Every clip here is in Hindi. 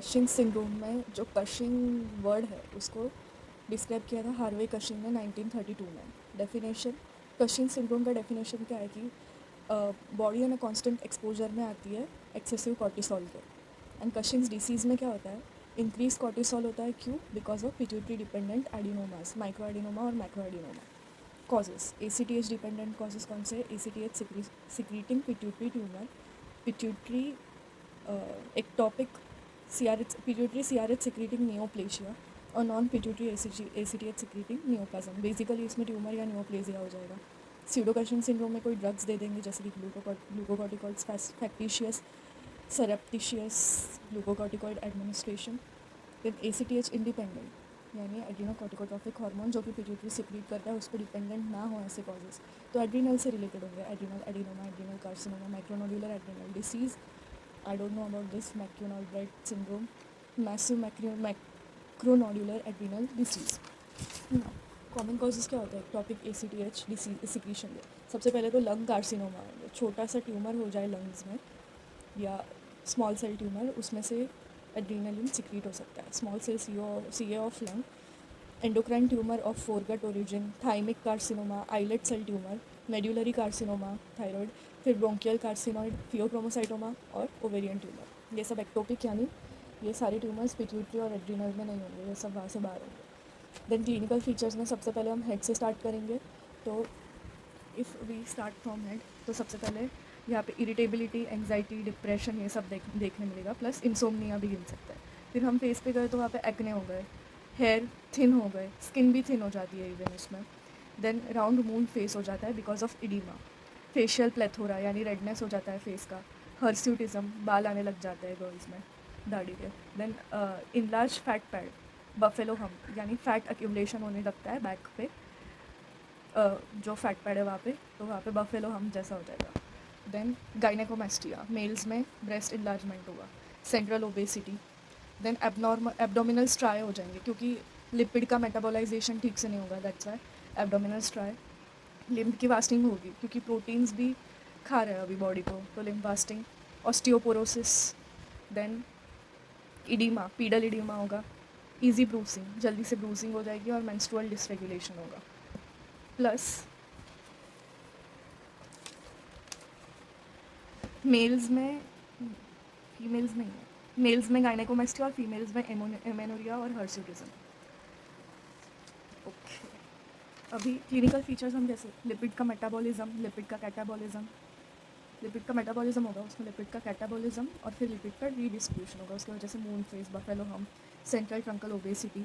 कशिंग सिंड्रोम में जो कशिंग वर्ड है उसको डिस्क्राइब किया था हार्वे कशिंग ने 1932 में। डेफिनेशन, कशिंग सिंड्रोम का डेफिनेशन क्या है कि बॉडी है ना कॉन्स्टेंट एक्सपोजर में आती है एक्सेसिव कॉर्टिसोल के। एंड कशिंग्स डिसीज़ में क्या होता है, इंक्रीज कॉर्टिसोल होता है। क्यों? Because of pituitary dependent adenomas, micro adenoma और macro adenoma. Causes, ACTH dependent causes कौन से? ACTH secreting pituitary tumour, pituitary ectopic pituitary CRH secreting neoplasia और non pituitary ACTH secreting neoplasm. Basically इसमें ट्यूमर या नियोप्लेजिया हो जाएगा। स्यूडोकशिंग सिंड्रोम में कोई ड्रग्स दे देंगे जैसे कि glucocorticoids, factitious surreptitious glucocorticoid administration. Then ACTH independent यानी एड्रीनोकॉर्टिकोट्रॉफिक हार्मोन जो कि पिट्यूटरी सिक्रीट करता है उस पर डिपेंडेंट ना हो ऐसे कॉजेस, तो एड्रीनल से रिलेटेड होंगे। Adrenal adenoma, adrenal carcinoma, micronodular adrenal disease, I don't know about this McCune-Albright syndrome, massive macronodular adrenal disease. Now, common causes क्या होता है टॉपिक ACTH डिसीज सिक्रीशन के? सबसे पहले तो लंग कार्सिनोमा, छोटा सा ट्यूमर हो जाए लंग्स में या स्मॉल सेल ट्यूमर, उसमें से एड्रीनलिन सिक्रीट हो सकता है। Small cell CA of lung, endocrine tumour of foregut origin, thymic carcinoma, islet cell tumour, medullary carcinoma thyroid, फिर ब्रोंकियल कार्सिनोइड, फियोक्रोमोसाइटोमा और ओवेरियन ट्यूमर। ये सब एक्टोपिक यानी ये सारे ट्यूमर्स पिट्यूटरी और एड्रीनल में नहीं होंगे, ये सब वहाँ से बाहर होंगे। देन क्लिनिकल फीचर्स में सबसे पहले हम हेड से स्टार्ट करेंगे। तो if we start from head, तो सबसे पहले यहाँ पे इरिटेबिलिटी, एंग्जाइटी, डिप्रेशन ये सब देखने मिलेगा, प्लस इंसोमनिया भी गिन सकता है। फिर हम फेस पे गए तो वहाँ पे एक्ने हो गए, हेयर थिन हो गए, स्किन भी थिन हो जाती है इवन उसमें। देन राउंड मून फेस हो जाता है because of oedema, facial plethora यानी रेडनेस हो जाता है फेस का, हर्स्यूटिज्म, बाल आने लग जाते हैं गर्ल्स में दाढ़ी के। Then enlarge fat pad, buffalo hump यानी फैट एक्यूमुलेशन होने लगता है बैक पे, जो फैट पैड है वहाँ पे, तो वहाँ पे बफेलो हम जैसा हो जाएगा। देन गाइनेकोमेस्टिया, मेल्स में ब्रेस्ट इन्लार्जमेंट होगा, सेंट्रल ओबेसिटी। देन एब्डोमिनल स्ट्राई हो जाएंगे क्योंकि लिपिड का मेटाबोलाइजेशन ठीक से नहीं होगा, दैट्स वाई एब्डोमिनल स्ट्राई। लिम्फ की वास्टिंग होगी क्योंकि प्रोटीन्स भी खा रहे हैं अभी बॉडी को, तो limb wasting. Osteoporosis, then oedema, pedal oedema होगा, ईजी ब्रूसिंग, जल्दी से ब्रूसिंग हो जाएगी और मेंस्ट्रुअल डिसरेगुलेशन होगा। प्लस मेल्स में, फीमेल्स नहीं है, मेल्स में गायनेकोमेस्टिया और फीमेल्स में एमेनोरिया और हर्सुटिज्म। ओके, अभी क्लिनिकल फीचर्स हम जैसे लिपिड का मेटाबॉलिज्म, लिपिड का कैटाबॉलिज्म। लिपिड का मेटाबॉलिज्म होगा, उसमें लिपिड का कैटाबॉलिज्म और फिर लिपिड का रीडिस्ट्रीब्यूशन होगा, उसकी वजह से मून फेस, बफेलो हम, सेंट्रल ट्रंकल ओबेसिटी,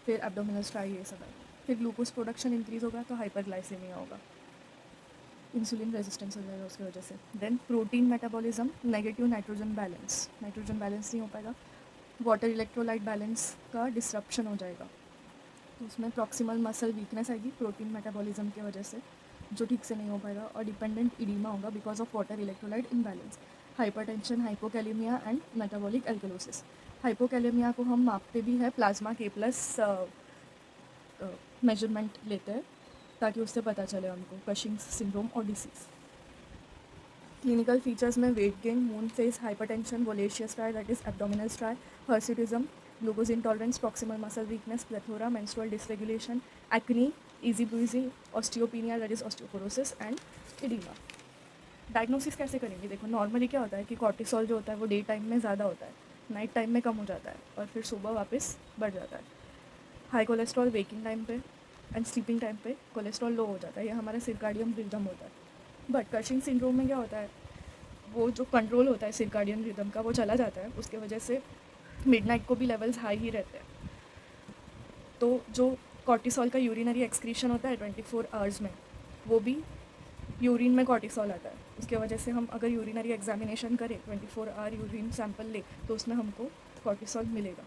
फिर एब्डोमिनल स्ट्राई, ये सब है। फिर ग्लूकोज प्रोडक्शन इंक्रीज होगा तो हाइपरग्लाइसेमिया होगा, इंसुलिन रेजिस्टेंस हो जाएगा उसकी वजह से। Then protein metabolism, negative nitrogen balance, nitrogen balance नहीं हो पाएगा, वाटर इलेक्ट्रोलाइट बैलेंस का डिसरप्शन हो जाएगा, तो उसमें प्रॉक्सिमल मसल वीकनेस आएगी प्रोटीन मेटाबॉलिज्म की वजह से, जो ठीक से नहीं हो पाएगा। और डिपेंडेंट इडीमा होगा because of water electrolyte imbalance. Hypertension, hypokalemia and metabolic alkalosis. Hypokalemia को हम मापते भी है प्लाज्मा के प्लस मेजरमेंट लेते हैं ताकि उससे पता चले हमको कशिंग सिंड्रोम और डिसीज़। क्लिनिकल फीचर्स में weight gain, moon face, hypertension, violaceous striae that is abdominal striae, hirsutism, glucose intolerance, proximal muscle weakness, plethora, menstrual dysregulation, acne, easy bruising, osteopenia that is osteoporosis and oedema. Diagnosis कैसे करेंगे? देखो, नॉर्मली क्या होता है कि कॉर्टिसोल जो होता है वो डे टाइम में ज़्यादा होता है, नाइट टाइम में कम हो जाता है और फिर सुबह वापस बढ़ जाता है। हाई कोलेस्ट्रॉल वेकिंग टाइम पे एंड स्लीपिंग टाइम पे कोलेस्ट्रॉल लो हो जाता है, ये हमारा सिरकाडियन रिदम होता है। बट कशिंग सिंड्रोम में क्या होता है, वो जो कंट्रोल होता है सिरकाडियन रिदम का वो चला जाता है, उसके वजह से मिडनाइट को भी लेवल्स हाई ही रहते हैं। तो जो कॉर्टिसोल का यूरिनरी एक्सक्रीशन होता है 24 आवर्स में, वो भी यूरिन में कॉर्टिसोल आता है, उसके वजह से हम अगर यूरिनरी एग्जामिनेशन करें 24 आवर यूरिन सैंपल ले तो उसमें हमको कॉर्टिसोल मिलेगा।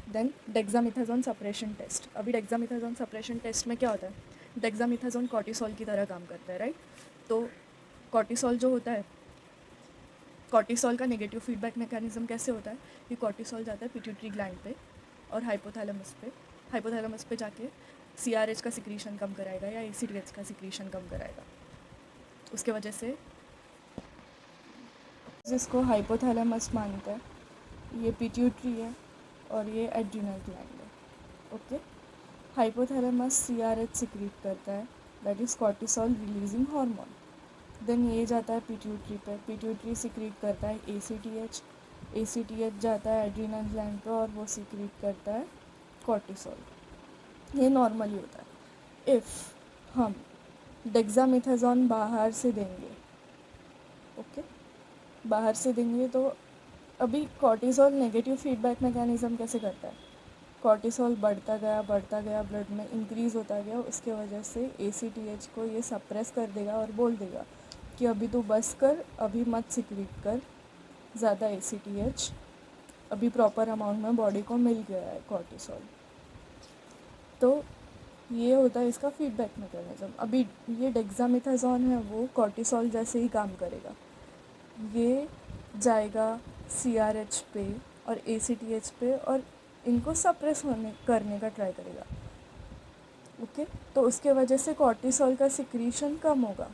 Then dexamethasone suppression test. अभी डेक्सामेथासोन सप्रेशन टेस्ट में क्या होता है, डेक्सामेथासोन कॉर्टिसोल की तरह काम करता है, राइट? तो कॉर्टिसोल जो होता है, कॉर्टिसोल का नेगेटिव फीडबैक मैकेनिज्म कैसे होता है कि कॉर्टिसोल जाता है पिट्यूटरी ग्लैंड पे और हाइपोथैलेमस पे जाके CRH का सिक्रीशन कम कराएगा या ACTH का सिक्रीशन कम कराएगा, उसके वजह से जिसको हाइपोथैलेमस मानते हैं ये पिट्यूटरी है और ये एड्रिनल ग्लैंड है. ओके. हाइपोथैलेमस सीआरएच सिक्रीट करता है, that is cortisol releasing hormone. Then ये जाता है पिट्यूटरी पे, पिट्यूटरी सिक्रीट करता है एसीटीएच, एसीटीएच जाता है एड्रिनल ग्लैंड पे और वो सिक्रीट करता है कॉर्टिसोल. ये नॉर्मली होता है. इफ़ हम डेक्सामेथासोन बाहर से देंगे, ओके, बाहर से देंगे तो अभी कॉर्टिसोल नेगेटिव फीडबैक मैकेनिज्म कैसे करता है. कॉर्टिसोल बढ़ता गया ब्लड में इंक्रीज़ होता गया, उसके वजह से एसीटीएच को ये सप्रेस कर देगा और बोल देगा कि अभी तू बस कर, अभी मत सिक्रीट कर ज़्यादा एसीटीएच, अभी प्रॉपर अमाउंट में बॉडी को मिल गया है कॉर्टिसोल. तो ये होता है इसका फीडबैक मैकेनिज्म. अभी ये डेक्सामेथासोन है वो कॉर्टिसोल जैसे ही काम करेगा. ये जाएगा सीआरएच पे और एसीटीएच पे और इनको सप्रेस करने का ट्राई करेगा. ओके. तो उसके वजह से कॉर्टिसोल का सिक्रीशन कम होगा.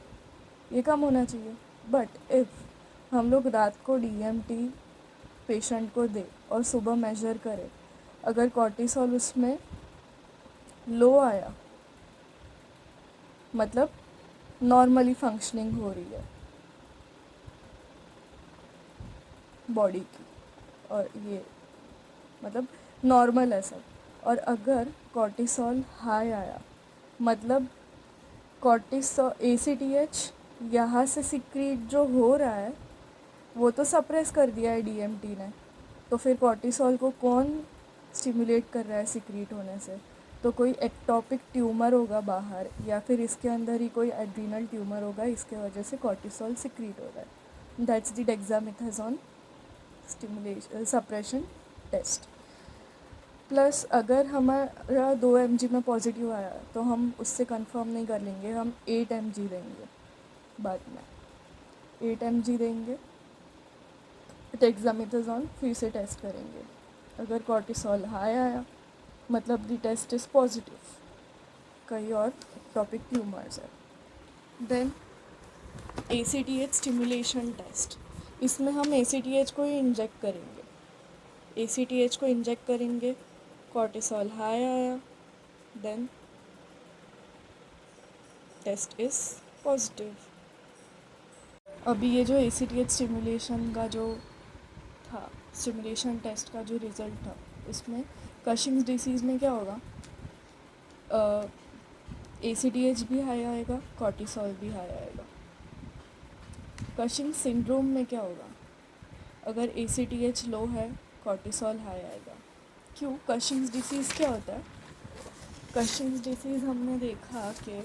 ये कम होना चाहिए. बट इफ़ हम लोग रात को डीएमटी पेशेंट को दे और सुबह मेजर करें, अगर कॉर्टिसोल उसमें लो आया, मतलब नॉर्मली फंक्शनिंग हो रही है बॉडी की, और ये मतलब नॉर्मल है सब, और अगर कॉर्टिसोल हाई आया, मतलब कॉर्टिसोल एसीटीएच यहाँ से सिक्रीट जो हो रहा है वो तो सप्रेस कर दिया है डीएमटी ने, तो फिर कॉर्टिसोल को कौन स्टिमुलेट कर रहा है सिक्रीट होने से. तो कोई एक्टोपिक ट्यूमर होगा बाहर, या फिर इसके अंदर ही कोई एड्रीनल ट्यूमर होगा, इसके वजह से कॉर्टिसोल सिक्रीट हो रहा है. That's the dexamethasone stimulation suppression test. Plus अगर हमारा 2 mg में पॉजिटिव आया तो हम उससे कंफर्म नहीं कर लेंगे, हम 8 mg देंगे बाद में. 8 mg देंगे डेक्सामेथासोन, फिर से टेस्ट करेंगे. अगर कॉर्टिसोल हाई आया मतलब द टेस्ट इज़ पॉजिटिव, कहीं और टॉपिक ट्यूमर्स है. Then ACTH stimulation test. इसमें हम एसीटीएच को ही इंजेक्ट करेंगे. एसीटीएच को इंजेक्ट करेंगे, कॉर्टिसोल हाई आया, देन टेस्ट इज़ पॉजिटिव. अभी ये जो एसीटीएच स्टिमुलेशन का जो था, स्टिमुलेशन टेस्ट का जो रिज़ल्ट था, उसमें कशिंग्स डिसीज़ में क्या होगा, एसीटीएच भी हाई आएगा, कॉर्टिसोल भी हाई आएगा. कशिंग सिंड्रोम में क्या होगा, अगर एसीटीएच लो है कॉर्टिसोल हाई आएगा. क्यों? कशिंग्स डिसीज़ क्या होता है. कशिंग्स डिसीज़ हमने देखा कि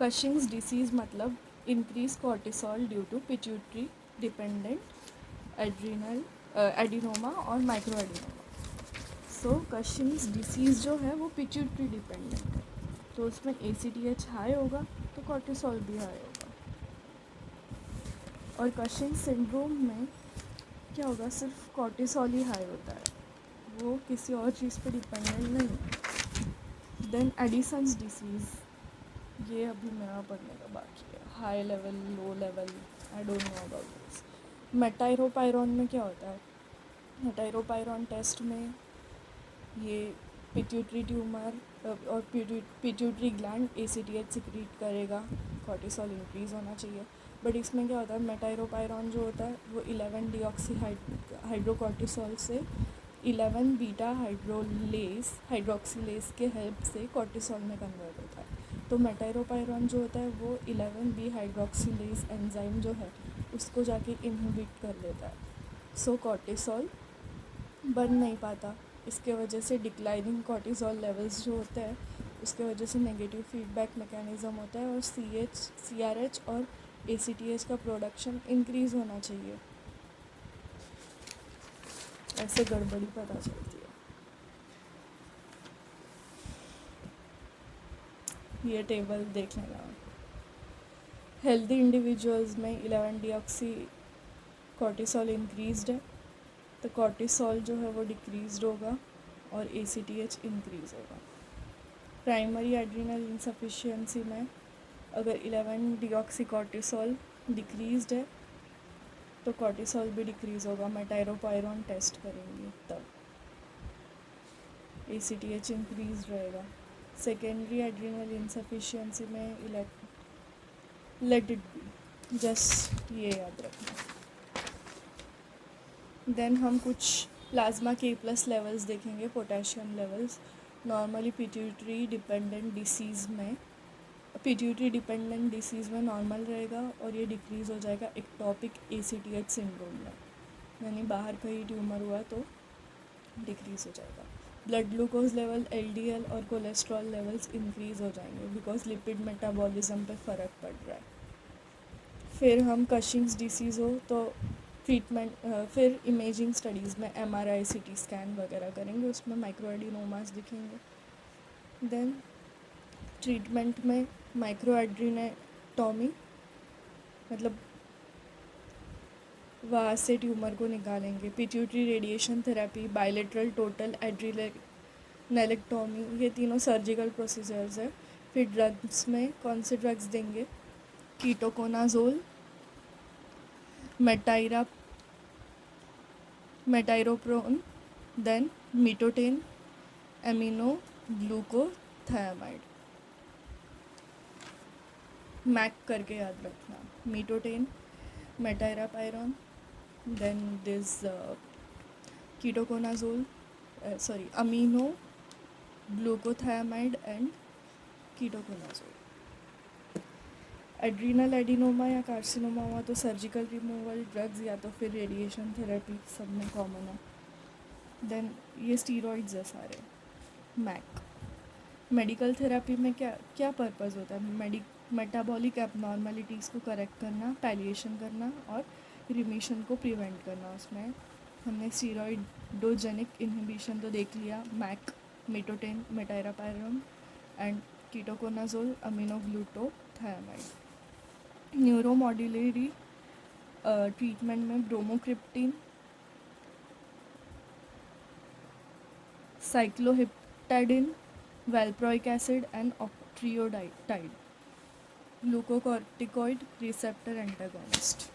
कशिंग्स डिसीज़ मतलब increase cortisol due to pituitary dependent adrenal adenoma और micro adenoma. So Cushing's disease जो है वो पिट्यूटरी डिपेंडेंट है, तो उसमें एसीटीएच हाई होगा तो कॉर्टिसोल भी हाई होगा. और कशिंग सिंड्रोम में क्या होगा, सिर्फ कॉर्टिसोल ही हाई होता है, वो किसी और चीज़ पे डिपेंडेंट नहीं है. देन एडिसन्स डिसीज़, ये अभी मेरा पढ़ने का बाकी है. High level, low level, I don't know about this. Metyrapone में क्या होता है, मेटाइरोपायरॉन टेस्ट में ये पिट्यूटरी ट्यूमर और पिट्यूटरी ग्लैंड एसीटीएच सिक्रीट करेगा, कॉर्टिसोल इंक्रीज़ होना चाहिए. बट इसमें क्या होता है, मेटाइरोपायरॉन जो होता है वो 11 डीऑक्सी हाइड्रोकॉर्टिसोल से 11 बीटा हाइड्रोक्सीलेस के हेल्प से कॉर्टिसोल में कन्वर्ट होता है. तो मेटाइरोपायरॉन जो होता है वो 11 बी हाइड्रोक्सीलेस एंजाइम जो है उसको जाके इनहिबिट कर लेता है. सो कॉर्टिसोल बन नहीं पाता. इसके वजह से डिक्लाइनिंग कॉर्टिसोल लेवल्स जो होते हैं उसके वजह से नेगेटिव फीडबैक मैकेनिज्म होता है और सीआरएच और एसीटीएच का प्रोडक्शन इंक्रीज़ होना चाहिए. ऐसे गड़बड़ी पता चलती है. ये टेबल देख लेना. हेल्दी इंडिविजुअल्स में 11 डीऑक्सी कॉर्टिसोल इंक्रीज्ड है, तो कॉर्टिसोल जो है वो डिक्रीज्ड होगा और एसीटीएच इंक्रीज़ होगा. प्राइमरी एड्रिनल इंसफिशिएंसी में अगर 11 डीऑक्सी कॉर्टिसोल डिक्रीज्ड है तो कॉर्टिसोल भी डिक्रीज़ होगा, मेटाइरोपायरॉन टेस्ट करेंगे तब ACTH इंक्रीज रहेगा। सेकेंडरी एड्रिनल इंसफिशियंसी में लेट इट बी, जस्ट ये याद रखना। देन हम कुछ प्लाज्मा K+ लेवल्स देखेंगे, potassium levels. Normally pituitary dependent disease में नॉर्मल रहेगा और ये डिक्रीज़ हो जाएगा एक्टॉपिक ACTH सिंड्रोम में, यानी बाहर कहीं ट्यूमर हुआ तो डिक्रीज़ हो जाएगा। ब्लड ग्लूकोज लेवल, LDL और कोलेस्ट्रॉल लेवल्स इंक्रीज़ हो जाएंगे बिकॉज लिपिड मेटाबॉलिज्म पे फ़र्क पड़ रहा है। फिर हम कशिंग्स डिसीज़ हो तो फिर इमेजिंग स्टडीज़ में MRI CT स्कैन वगैरह करेंगे, उसमें माइक्रोएडिनोमास दिखेंगे। देन ट्रीटमेंट में माइक्रोएड्रिनेटॉमी, मतलब वहाँ से ट्यूमर को निकालेंगे। Pituitary radiation therapy, bilateral total adrenalectomy, ये तीनों सर्जिकल प्रोसीजर्स है। फिर ड्रग्स में कौन से ड्रग्स देंगे? Ketoconazole, metyrapone, then mitotane, amino glutethimide. मैक करके याद रखना, mitotane, metyrapone, then this ketoconazole, amino glutethimide and ketoconazole. Adrenal adenoma या कार्सिनोमा हुआ तो सर्जिकल रिमूवल, ड्रग्स या तो फिर रेडिएशन थेरेपी, सब में कॉमन है। देन ये स्टीरॉइड्स है सारे। मैक मेडिकल थेरेपी में क्या क्या पर्पस होता है? मेटाबॉलिक एबनॉर्मेलिटीज़ को करेक्ट करना, पैलिएशन करना और रिमिशन को प्रिवेंट करना। उसमें हमने स्टीरॉइडोजेनिक इनहिबिशन तो देख लिया, मैक, mitotane, metyrapone and ketoconazole, aminoglutethimide. Neuromodulatory treatment में bromocriptine, cyproheptadine, valproic acid and octreotide, glucocorticoid receptor antagonist.